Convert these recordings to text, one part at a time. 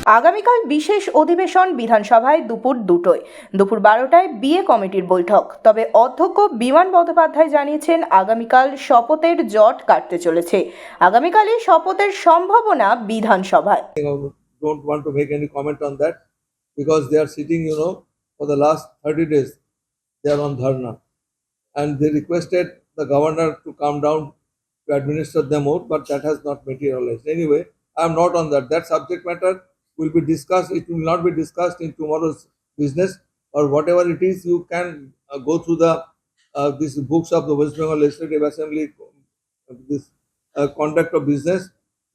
আগামীকাল বিশেষ অধিবেশন বিধানসভায় দুপুর 2টায়। দুপুর 12টায় বিএ কমিটির বৈঠক। তবে অধ্যক্ষ বিমান বন্দ্যোপাধ্যায় জানিয়েছেন আগামীকাল শপথের জট কাটতে চলেছে। আগামীকালই শপথের সম্ভাবনা বিধানসভায়। Don't want to make any comment on that because they are sitting, for the last 30 days they are on dharna and they requested the governor to come down to administer them out, but that has not materialized. Anyway, I am not on that. That subject matter will be discussed. It will not be discussed in tomorrow's business or whatever it is. You can go through the these books of the West Bengal Legislative Assembly, this conduct of business.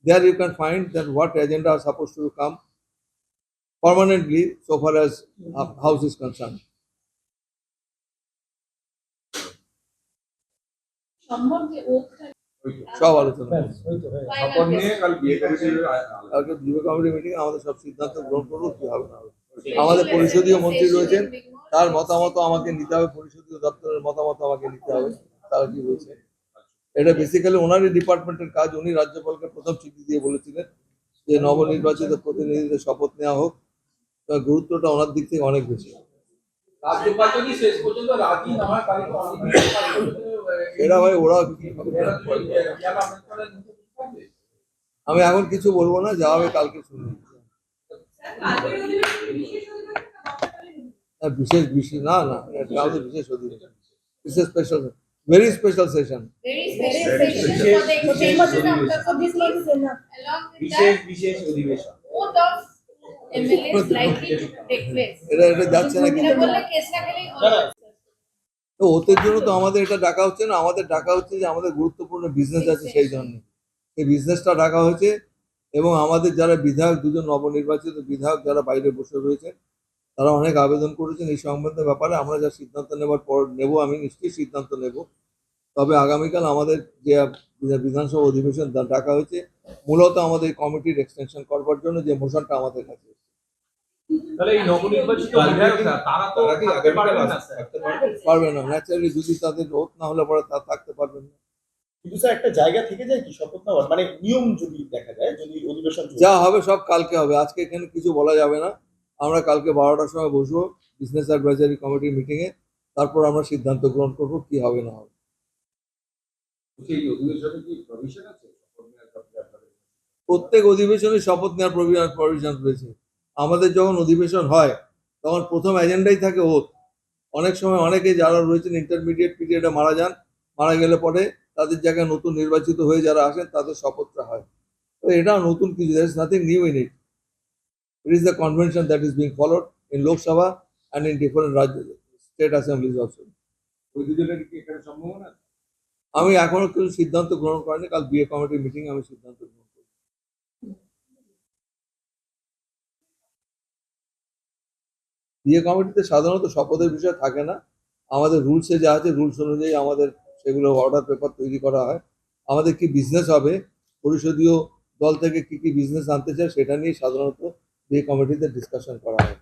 There you can find that what agenda are supposed to come permanently so far as house is concerned. সব আলোচনা committee meeting আমাদের সব সিদ্ধান্ত গ্রহণ করবো কি হবে না হবে। আমাদের পরিষদীয় মন্ত্রী রয়েছেন, তার মতামত আমাকে নিতে হবে, পরিষদীয় দপ্তরের মতামত আমাকে নিতে হবে। তারা কি বলছে এটা বেসিক্যালি ওনারই ডিপার্টমেন্টের কাজ। উনি রাজ্যপালকে প্রথম চিঠি দিয়ে বলেছিলেন যে নবনির্বাচিত প্রতিনিধিদের শপথ নেওয়া হোক। তার গুরুত্বটা ওনার দিক থেকে অনেক বেশি। এরা ভাই ওরা আমি এখন কিছু বলবো না, যা হবে কালকে শুনবো। বিশেষ না কালকে বিশেষ অধিবেশন, বিশেষ স্পেশাল, very special session. এটা যাচ্ছে না কি ওদের জন্য তো আমাদের এটা ডাকা হচ্ছে না। আমাদের ডাকা হচ্ছে যে আমাদের গুরুত্বপূর্ণ বিজনেস আছে, সেই জন্য এই বিজনেসটা ডাকা হয়েছে। এবং আমাদের যারা বিধায়ক, দুজন নবনির্বাচিত বিধায়ক যারা বাইরে বসে রয়েছেন, তারা অনেক আবেদন করেছেন এই সংক্রান্ত ব্যাপারে। আমরা যা সিদ্ধান্ত নেবার পর নেব, আমি নিশ্চয়ই সিদ্ধান্ত নেব। তবে আগামীকাল আমাদের যে বিধানসভা অধিবেশন ডাকা হয়েছে মূলত আমাদের কমিটির এক্সটেনশন করবার জন্য, যে মোশনটা আমাদের কাছে পারবে না। ন্যাচারালি যদি তাদের ওত না হলে পরে তা থাকতে পারবেন না। কিন্তু স্যার একটা জায়গা থেকে যায় কি শপথ নেওয়ার, মানে নিয়ম যদি দেখা যায়, যদি অধিবেশন যা হবে সব কালকে হবে, আজকে এখানে কিছু বলা যাবে না। আমরা কালকে 12টার সময় বসবো বিজনেস অ্যাডভাইজারি কমিটির মিটিংয়ে, তারপর আমরা সিদ্ধান্ত গ্রহণ করবো কি হবে না হবে। প্রত্যেক অধিবেশনে শপথ নেওয়ার প্রভিশন রয়েছে। আমাদের যখন অধিবেশন হয় তখন প্রথম এজেন্ডাই থাকে ওথ। অনেক সময় অনেকে যারা রয়েছেন ইন্টারমিডিয়েট পিরিয়ডে মারা যান, মারা গেলে পরে তাদের জায়গায় নতুন নির্বাচিত হয়ে যারা আসেন তাদের শপথটা হয়। তো এটা নতুন কিছু, there is nothing new in it. It is the convention that is being followed in Lok Sabha and in different state assemblies also. আমি এখনো কিছু সিদ্ধান্ত গ্রহণ করিনি, কাল বিএ কমিটির মিটিং আমি সিদ্ধান্ত গ্রহণ করব। বিএ কমিটিতে সাধারণত শপথের বিষয় থাকে না। আমাদের রুলসে যা আছে রুলস অনুযায়ী আমাদের সেগুলো অর্ডার পেপার তৈরি করা হয়। আমাদের কি বিজনেস হবে, পরিষদীয় দল থেকে কি কি বিজনেস আনতে চায় সেটা নিয়ে সাধারণত বিএ কমিটিতে ডিসকাশন করা হয়।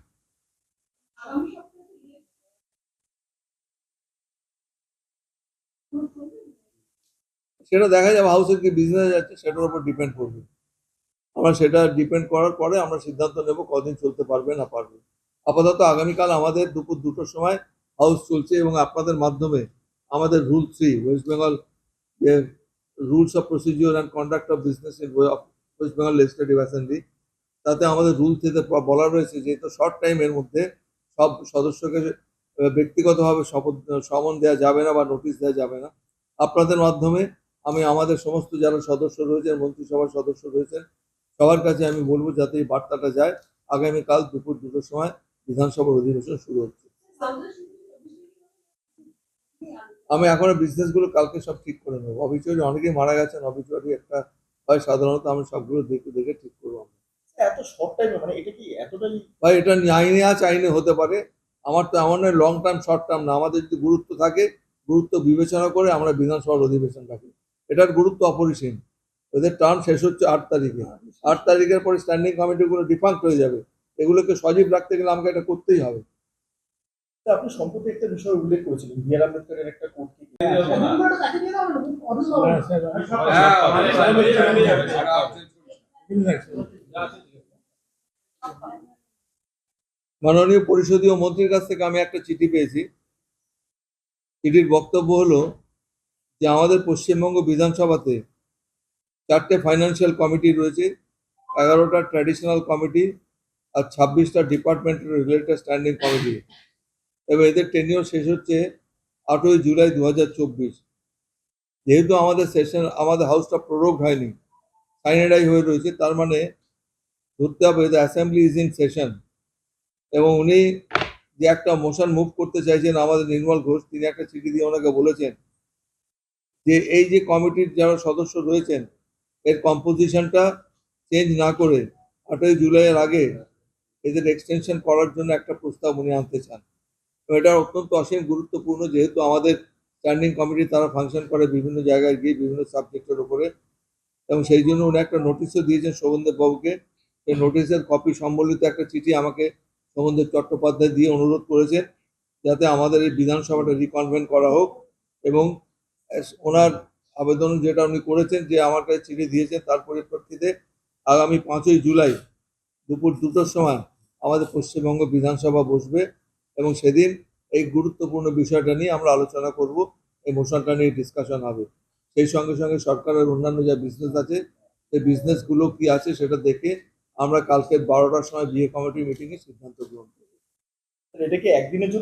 সেটা দেখা যাবে হাউসের কি বিজনেস আছে সেটার উপর ডিপেন্ড করবে। আমরা সেটা ডিপেন্ড করার পরে আমরা সিদ্ধান্ত নেব কদিন চলতে পারবে না পারবে। আপাতত আগামীকাল আমাদের দুপুর 2টোর সময় হাউস চলছে এবং আপনাদের মাধ্যমে আমাদের রুল 3 ওয়েস্ট বেঙ্গল যে rules of procedure and conduct of business in West Bengal legislative assembly, তাতে আমাদের রুল থেকে বলা রয়েছে যে শর্ট টাইমের মধ্যে সব সদস্যকে ব্যক্তিগতভাবে সমন দেওয়া যাবে না বা নোটিশ দেওয়া যাবে না। আপনাদের মাধ্যমে আমি আমাদের সমস্ত যারা সদস্য রয়েছেন, মন্ত্রিসভার সদস্য রয়েছেন, সবার কাছে আমি বলবো যাতে এই বার্তাটা যায়। আগামীকাল দুপুর 2টোর সময় বিধানসভার অধিবেশন শুরু হচ্ছে। আমি এখন বিজনেসগুলো কালকে সব ঠিক করে নেবো। অবিচুয়ারি অনেকেই মারা গেছেন, অবিচুয়ারি একটা হয় সাধারণত আমি সবগুলো দেখে ঠিক করবো। এত শর্ট টাইমে, মানে এটা কি এতটাই ভাই এটা আইনে আছে, আইনে হতে পারে। আমার তো এমন নয় লং টার্ম শর্ট টার্ম না। আমাদের যদি গুরুত্ব থাকে, গুরুত্ব বিবেচনা করে আমরা বিধানসভার অধিবেশন রাখি। এটার গুরুত্ব অপরিসীম। ওদের টার্ম শেষ হচ্ছে 8 তারিখে। 8 তারিখের পরে স্ট্যান্ডিং কমিটিগুলো ডিফাঙ্ক্ট হয়ে যাবে। এগুলোকে সজীব রাখতে গেলে আমাকে এটা করতেই হবে। আপনি সম্প্রতি একটা বিষয় উল্লেখ করেছিলেন, বিআর আম্বেদকরের একটা কোর্ট থেকে মাননীয় পরিষদীয় মন্ত্রীর কাছ থেকে আমি একটা চিঠি পেয়েছি। চিঠির বক্তব্য হলো যে আমাদের পশ্চিমবঙ্গ বিধানসভাতে 4টে ফাইন্যান্সিয়াল কমিটি রয়েছে, 11টা ট্র্যাডিশনাল কমিটি আর 26টা ডিপার্টমেন্টের রিলেটেড স্ট্যান্ডিং কমিটি, এবং এদের টেনিওর শেষ হচ্ছে 8ই জুলাই 2024। যেহেতু আমাদের হাউসটা প্রোরোগড হয়নি, সাইনেডাই হয়ে রয়েছে, তার মানে ধরতে হবে the assembly is in session. এবং উনি যে একটা মোশন মুভ করতে চাইছেন, আমাদের নির্মল ঘোষ, তিনি একটা চিঠি দিয়ে ওনাকে বলেছেন যে এই যে কমিটির যারা সদস্য রয়েছেন এর কম্পোজিশনটা চেঞ্জ না করে 8ই জুলাইয়ের আগে এদের এক্সটেনশন করার জন্য একটা প্রস্তাব উনি আনতে চান। তো এটা অত্যন্ত অসীম গুরুত্বপূর্ণ, যেহেতু আমাদের স্ট্যান্ডিং কমিটি তারা ফাংশন করে বিভিন্ন জায়গায় গিয়ে বিভিন্ন সাবজেক্টের উপরে, এবং সেই জন্য উনি একটা নোটিশও দিয়েছেন শোভনদেব বাবুকে। সেই নোটিশের কপি সম্বলিত একটা চিঠি আমাকে শোভনদেব চট্টোপাধ্যায় দিয়ে অনুরোধ করেছেন যাতে আমাদের এই বিধানসভাটা রিকনভেন করা হোক। এবং ওনার আবেদন যেটা উনি করেছেন, যে আমার কাছে চিঠি দিয়েছেন, তার পরিপ্রেক্ষিতে আগামী 5ই জুলাই দুপুর 2টোর সময় আমাদের পশ্চিমবঙ্গ বিধানসভা বসবে, এবং সেদিন এই গুরুত্বপূর্ণ বিষয়টা নিয়ে আমরা আলোচনা করব, এই মোশনটা নিয়ে ডিসকাশন হবে। সেই সঙ্গে সঙ্গে সরকারের অন্যান্য যা বিজনেস আছে সেই বিজনেসগুলো কি আছে সেটা দেখে আমরা কালকে 12টার সময় বিএ কমিটি মিটিংয়ে সিদ্ধান্ত গ্রহণ করব। এটা কি একদিনের জন্য